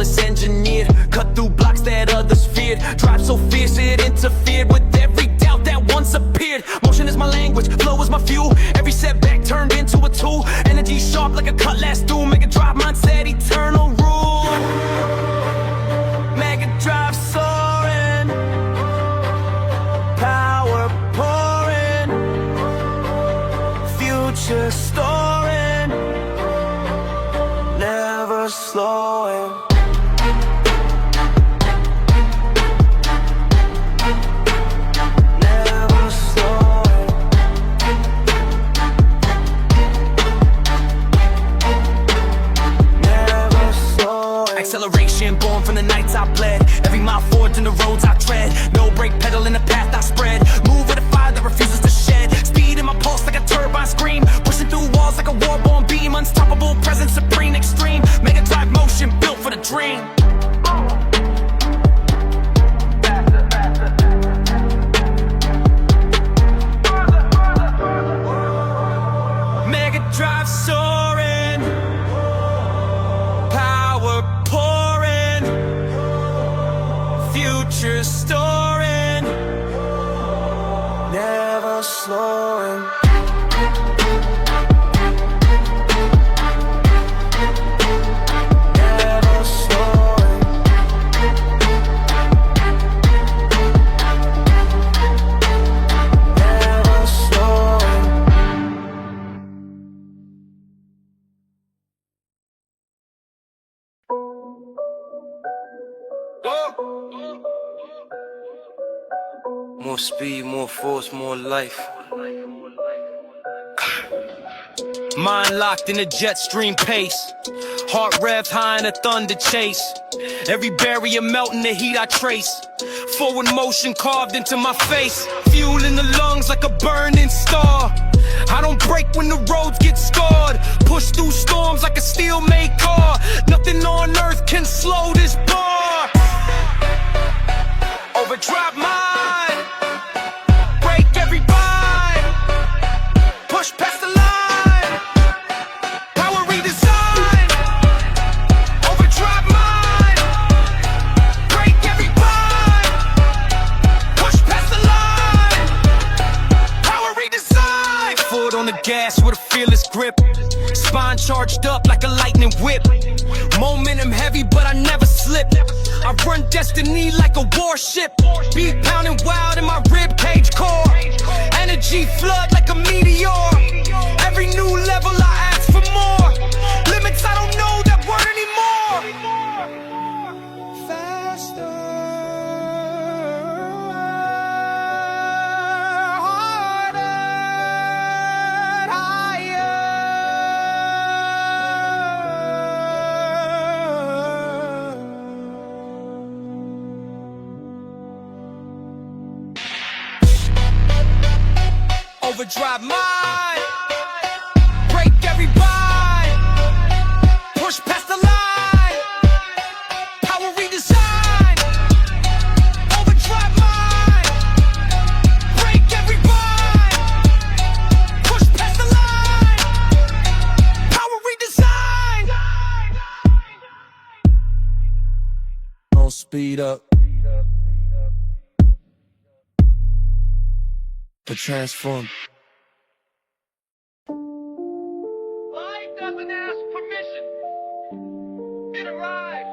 flawless engineered. Cut through blocks that others feared. Drive so fierce it interfered with every doubt that once appeared. Motion is my language, flow is my fuel. Every setback turned into a tool. Energy sharp like a cutlass through. Mega drive mindset, eternal rule. Mega drive soaring, power pouring, future storing, never slowing. Acceleration born from the nights I bled. Every mile forward in the roads I tread. No brake pedal in the path I spread. Move with a fire that refuses to shed. Speed in my pulse like a turbine scream. Pushing through walls like a war-born beam. Unstoppable presence, supreme, extreme. Mega drive motion built for the dream. Mega drive soaring, power pouring, future storing, never slowing. Never slowing. Never slowing. More speed, more force, more life. Mind locked in a jet stream pace. Heart revved high in a thunder chase. Every barrier melting the heat I trace. Forward motion carved into my face. Fuel in the lungs like a burning star. I don't break when the roads get scarred. Push through storms like a steel-made car. Nothing on earth can slow this bar. Overdrive mine. Break every bind. Push past the line. Power redesign. Overdrive mine. Break every bind. Push past the line. Power redesign. Foot on the gas with a fearless grip. Spine charged up like a lightning whip. Momentum heavy, but I never slip. I run destiny like a warship. Beat pounding wild in my rib cage core. Energy flood like a meteor. Every new level I ask for more. Limits I don't know that word anymore. Faster, harder, higher. Overdrive mine. Break every bind. Push past the line. Power redesign. Overdrive mine. Break every bind. Push past the line. Power redesign. Don't speed up, but transform. Life doesn't ask permission. It arrives.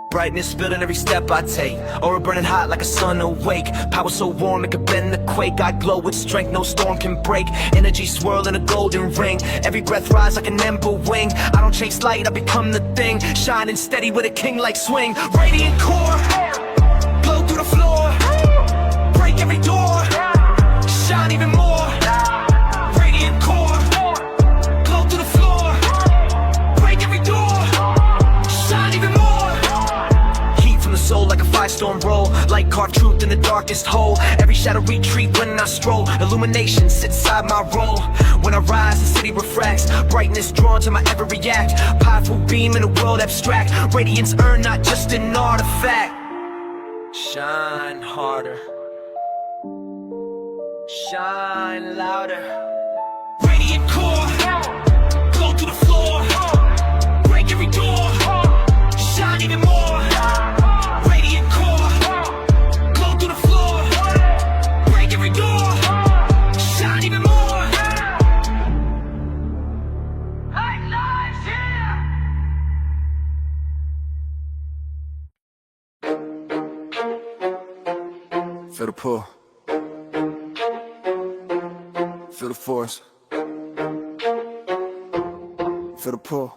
Brightness building every step I take. Aura burning hot like a sun awake. Power so warm it could bend the quake. I glow with strength no storm can break. Energy swirling a golden ring. Every breath rise like an ember wing. I don't chase light, I become the thing. Shining steady with a king-like swing. Radiant core, blow through the floor. Break every door, shine even more. Radiant core, glow through the floor. Break every door, shine even more. Heat from the soul like a firestorm roll. Light carved truth in the darkest hole. Every shadow retreat when I stroll. Illumination sits inside my role. When I rise, the city refracts. Brightness drawn to my every act. Powerful beam in a world abstract. Radiance earned, not just an artifact. Shine harder. Shine louder. Radiant core, glow through the floor. Break every door. pull. Feel the force. Feel the pull.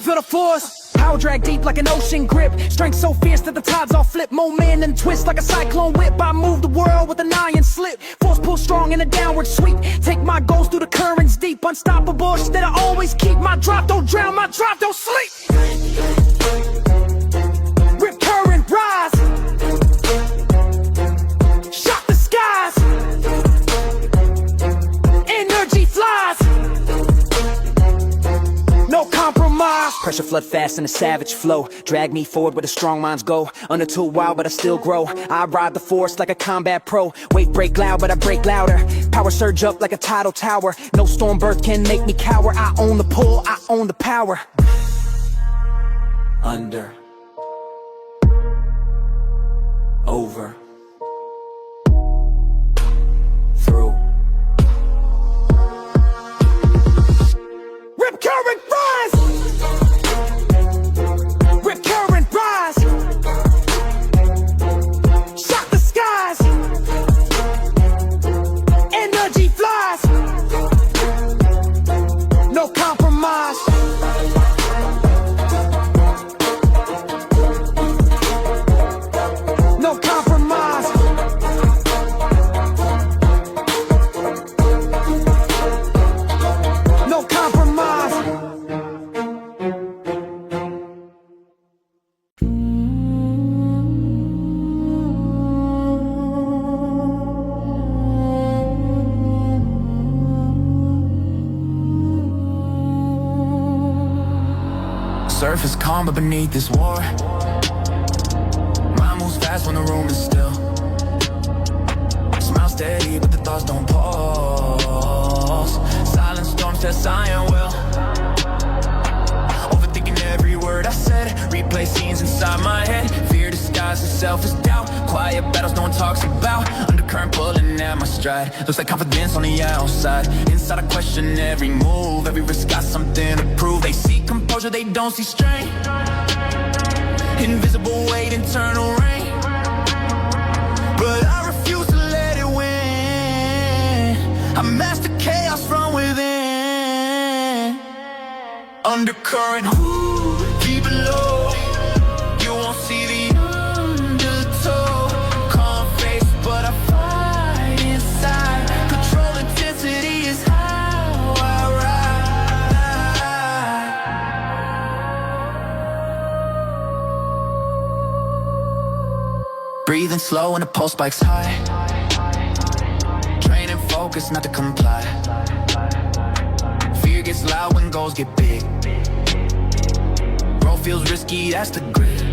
Feel the force. Power drag deep like an ocean grip. Strength so fierce that the tides all flip. Moment and twist like a cyclone whip. I move the world with an iron slip. Force pull strong in a downward sweep. Take my goals through the currents deep. Unstoppable shit that I always keep. My drop don't drown, my drop don't sleep. Rip current rise. Shock the skies. Energy flies. No compromise. Pressure flood fast in a savage flow. Drag me forward where the strong minds go. Under too wild but I still grow. I ride the force like a combat pro. Wave break loud but I break louder. Power surge up like a tidal tower. No storm birth can make me cower. I own the pull, I own the power. Under. Over. Through. Rip current rise. Rip current rise. Shock the skies. Energy flies. No compromise. No compromise. No compromise. Surface calm but beneath this war. Mind moves fast when the room is still. Smile steady but the thoughts don't pause. Silent storms test iron will. Overthinking every word I said. Replay scenes inside my head. Fear disguised as selfish doubt. Quiet battles no one talks about. Undercurrent pulling at my stride. Looks like confidence on the outside. Inside I question every move. Every risk got something to prove. They see composure, they don't see strain. Invisible weight, internal rain. But I refuse to let it win. I master chaos from within. Undercurrent, deep below. You won't see the undertow. Calm face, but I fight inside. Control intensity is how I ride. Breathing slow and the pulse spikes high. Training focus not to comply. Fear gets loud when goals get big. Growth feels risky, that's the grit.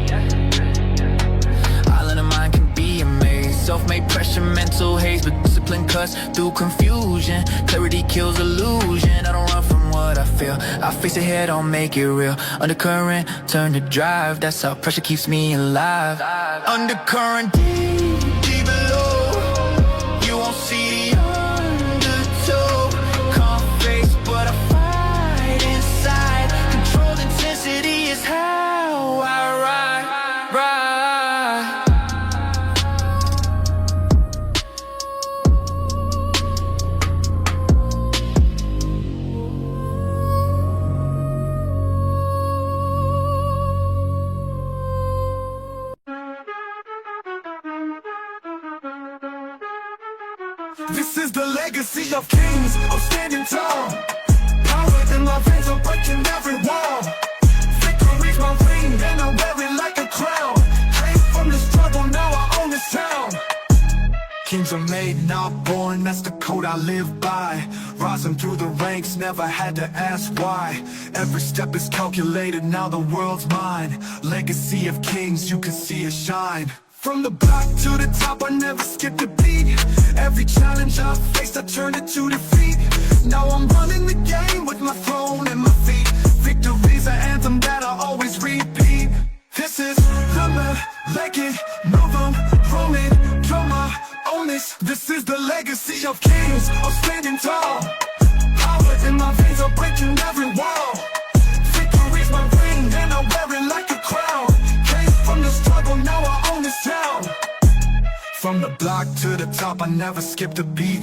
Island of mind can be amazed. Self-made pressure, mental haze. But discipline cuts through confusion. Clarity kills illusion. I don't run from what I feel. I face it head on, make it real. Undercurrent, turn to drive. That's how pressure keeps me alive. Undercurrent, deep below. You won't see the undertow. Calm face, but I fight inside. Controlled intensity is how I ride. This is the legacy of kings. I'm standing tall. Power in my veins, I'm breaking every wall. Victory's my ring, and I wear it like a crown. Came from the struggle, now I own this town. Kings are made, not born, that's the code I live by. Rising through the ranks, never had to ask why. Every step is calculated, now the world's mine. Legacy of kings, you can see it shine. From the block to the top, I never skipped a beat. Every challenge I faced, I turned it to defeat. Now I'm running the game with my throne and my feet. Victory's an anthem that I always repeat. This is the legend, move 'em, rolling, drama, own this. This is the legacy of kings, I'm standing tall. Power in my veins, I'm breaking every wall. Victory's my ring, and I wear it like a crown. Came from the struggle, now I own this town. From the block to the top, I never skipped a beat.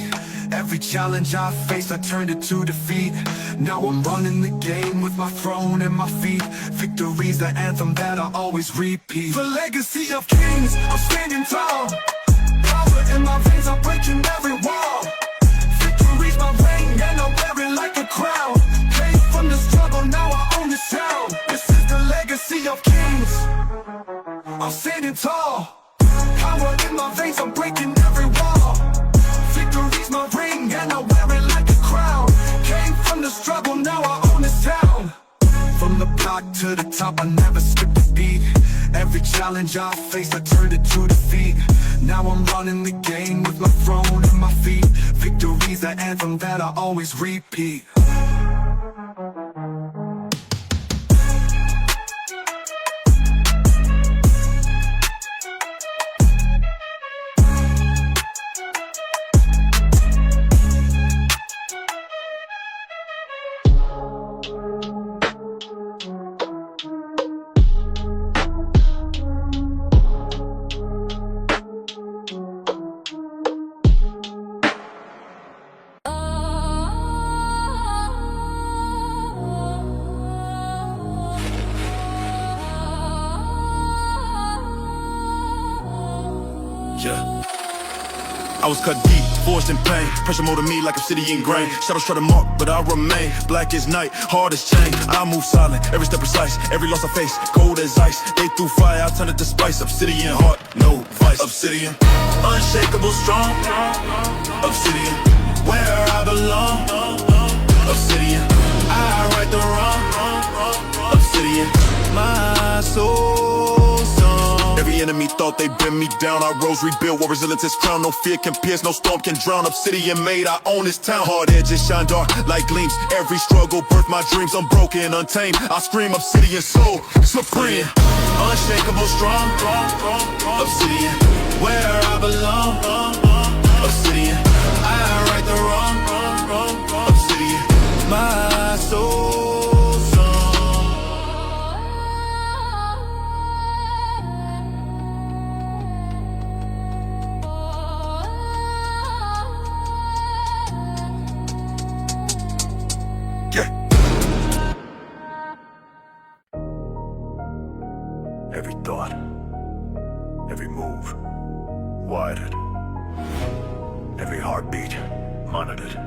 Every challenge I faced, I turned it to defeat. Now I'm running the game with my throne and my feet. Victory's the anthem that I always repeat. The legacy of kings, I'm standing tall. Power in my veins, I'm breaking every wall. Victory's my ring, and I wear it like a crown. Came from the struggle, now I own this town. This is the legacy of kings. I'm standing tall. Power in my veins, I'm breaking every wall. Victory's my ring, and I wear it like a crown. Came from the struggle, now I own this town. From the block to the top, I never skipped a beat. Every challenge I faced, I turned it to defeat. Now I'm running the game with my throne and my feet. Victory's the anthem that I always repeat. I was cut deep, forced in pain. Pressure molded me like obsidian grain. Shadows try to mark, but I remain. Black as night, hard as chain. I move silent, every step precise. Every loss I face, cold as ice. They threw fire, I turn it to spice. Obsidian heart, no vice. Obsidian, unshakable, strong. Obsidian, where I belong. Obsidian, I right the wrong. Obsidian, my soul song. Every enemy thought they bring me down. I rose, rebuilt, what resilience is crowned. No fear can pierce, no storm can drown. Obsidian made, I own this town. Hard edges shine dark like gleams. Every struggle birthed my dreams. Unbroken, untamed, I scream obsidian soul supreme. Unshakable, strong. Obsidian, where I belong. Obsidian, I right the wrong. Obsidian, my soul song. Yeah. Every thought, every move, wired. Every heartbeat, monitored.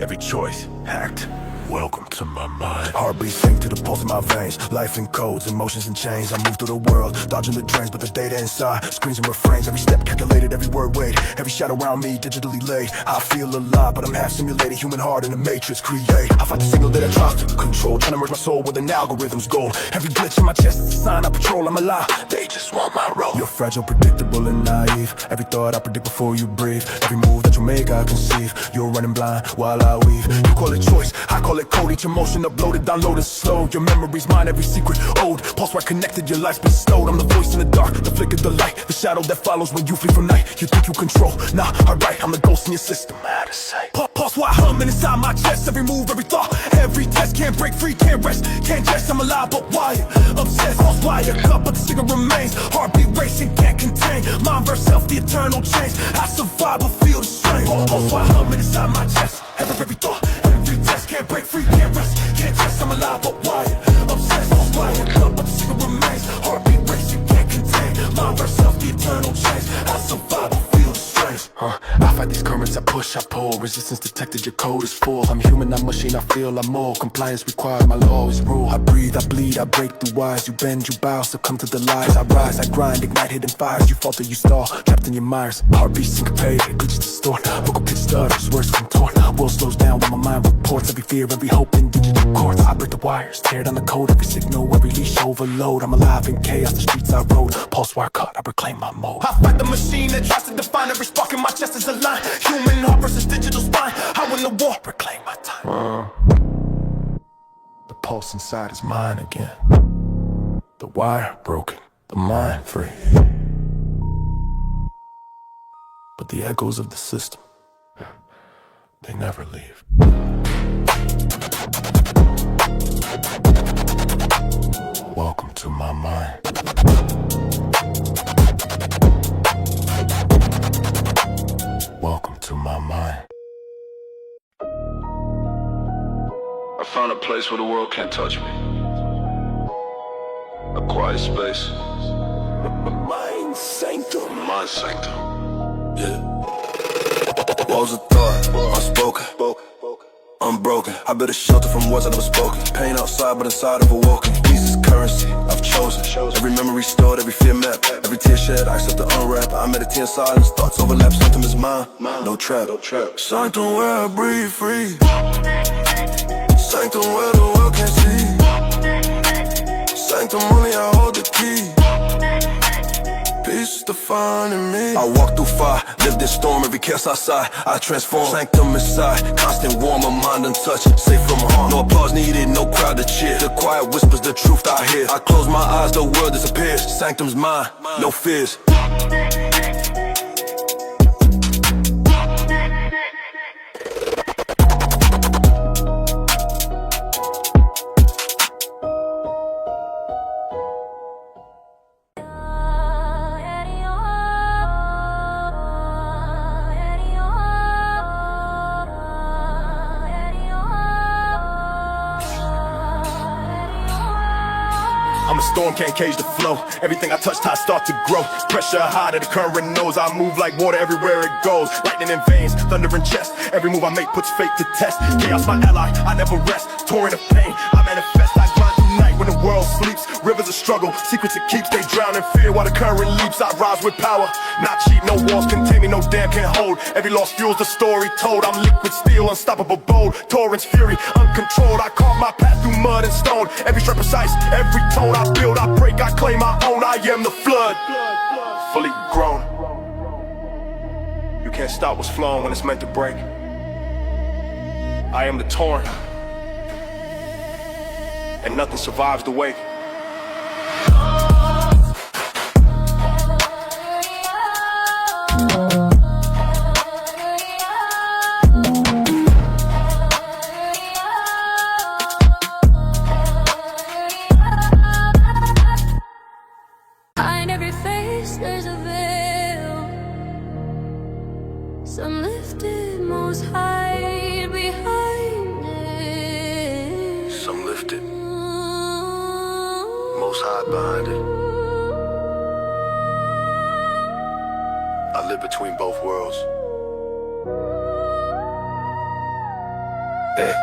Every choice, hacked. Welcome to my mind. Heartbeat sync to the pulse in my veins. Life in codes, emotions in chains. I move through the world, dodging the drains, but the data inside screens and refrains. Every step calculated, every word weighed. Every shadow around me digitally laid. I feel alive, but I'm half simulated. Human heart in a matrix create. I fight the signal that I try to control, trying to merge my soul with an algorithm's goal. Every glitch in my chest is a sign I patrol. I'm alive, they just want my role. You're fragile, predictable, and naive. Every thought I predict before you breathe. Every move that you make I conceive. You're running blind while I weave. You call it choice, I call it code. Each emotion uploaded, downloaded slow. Your memory's mine, every secret ode. Pulse wire connected, your life's bestowed. I'm the voice in the dark, the flicker, the light, the shadow that follows when you flee from night. You think you control, nah, alright, I'm the ghost in your system. Out of sight. Pulse wire humming inside my chest. Every move, every thought, every test. Can't break free, can't rest, can't jest. I'm alive but wired, obsessed. Pulse wire cut, but the signal remains. Heartbeat racing, can't contain. Mind versus self, the eternal change. I survive but feel the strain. Pulse wire humming inside my chest. Every thought, every test. Can't break free, can't rest, can't jest. I'm alive but wired, obsessed. Pulse wire cut, but the signal remains. Heartbeat racing, can't contain. Mind versus self, the eternal change. I survive but feel the strain. I fight these currents, I push, I pull. Resistance detected, your code is full. I'm human, not machine, I feel I'm more. Compliance required, my law is rule. I breathe, I bleed, I break through wires. You bend, you bow, succumb to the lies. I rise, I grind, ignite hidden fires. You falter, you stall, trapped in your mires. Heartbeat syncopated, glitches distort. Vocal pitch stutters, words contort. World slows down while my mind reports. Every fear, every hope in digital chords. I break the wires, tear down the code. Every signal, every leash overload. I'm alive in chaos, the streets I rode. Pulse wire cut, I reclaim my mode. I fight the machine that tries to define. Every spark in my chest is a line. Human heart versus digital spine. I win the war, reclaim my time. The pulse inside is mine again. The wire broken, the mind free. But the echoes of the system, they never leave. Welcome to my mind. Welcome to my mind. I found a place where the world can't touch me. A quiet space. Mind sanctum. Mind sanctum. Yeah. Walls of thought, unspoken, unbroken. I built a shelter from words I never spoken. Pain outside, but inside of awoken. Peace is currency, I've chosen. Every memory stored, every fear mapped. Every tear shed, I accept the unwrap. I meditate in silence, thoughts overlap. Sanctum is mine, no trap. Sanctum where I breathe free. Sanctum where the world can't see. Sanctum only I hold the key. Peace defining me. I walk through fire, lived in storm, every chaos outside I transform, sanctum inside. Constant warm, my mind untouched, safe from harm. No applause needed, no crowd to cheer. The quiet whispers the truth I hear. I close my eyes, the world disappears. Sanctum's mine, no fears. I'm a storm, can't cage the flow. Everything I touch, I start to grow. Pressure high to the current knows. I move like water everywhere it goes. Lightning in veins, thunder in chest. Every move I make puts fate to test. Chaos my ally, I never rest. Torrent of pain, I manifest. I grind through night when the world sleeps. Rivers of struggle, secrets it keeps. They drown in fear while the current leaps. I rise with power, not cheap. No walls contain me, no dam can hold. Every loss fuels the story told. I'm liquid steel, unstoppable bold. Torrents fury, uncontrolled. I carve my path through mud and stone. Every stroke precise, every tone I build, I break, I claim my own. I am the flood, fully grown. You can't stop what's flowing when it's meant to break. I am the torrent, and nothing survives the wake. Behind every face there's a veil. Some lifted most high behind it. Some lifted, most high behind it. I live between both worlds. Hey.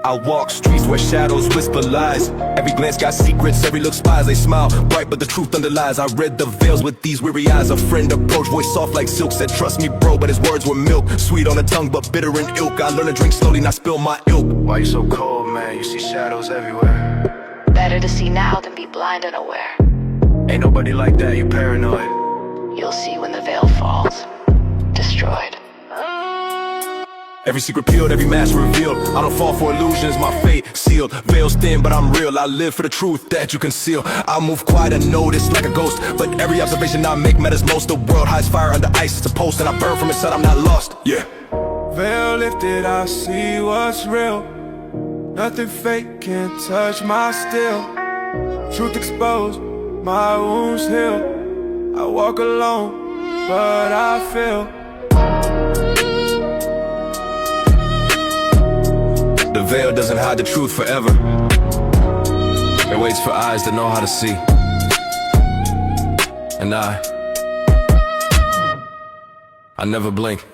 I walk streets where shadows whisper lies. Every glance got secrets, every look spies. They smile bright, but the truth underlies. I read the veils with these weary eyes. A friend approached, voice soft like silk, said trust me bro, but his words were milk. Sweet on the tongue, but bitter in ilk. I learned to drink slowly, not spill my ilk. Why you so cold, man? You see shadows everywhere. Better to see now than be blind and aware. Ain't nobody like that, you paranoid. You'll see when the veil falls. Destroyed. Every secret peeled, every mask revealed. I don't fall for illusions, my fate sealed. Veils thin, but I'm real. I live for the truth that you conceal. I move quiet unnoticed like a ghost, but every observation I make matters most. The world hides fire under ice, it's a post, and I burn from inside, I'm not lost. Yeah. Veil lifted, I see what's real. Nothing fake can touch my steel. Truth exposed, my wounds heal. I walk alone, but I feel. The veil doesn't hide the truth forever. It waits for eyes that know how to see. And I never blink.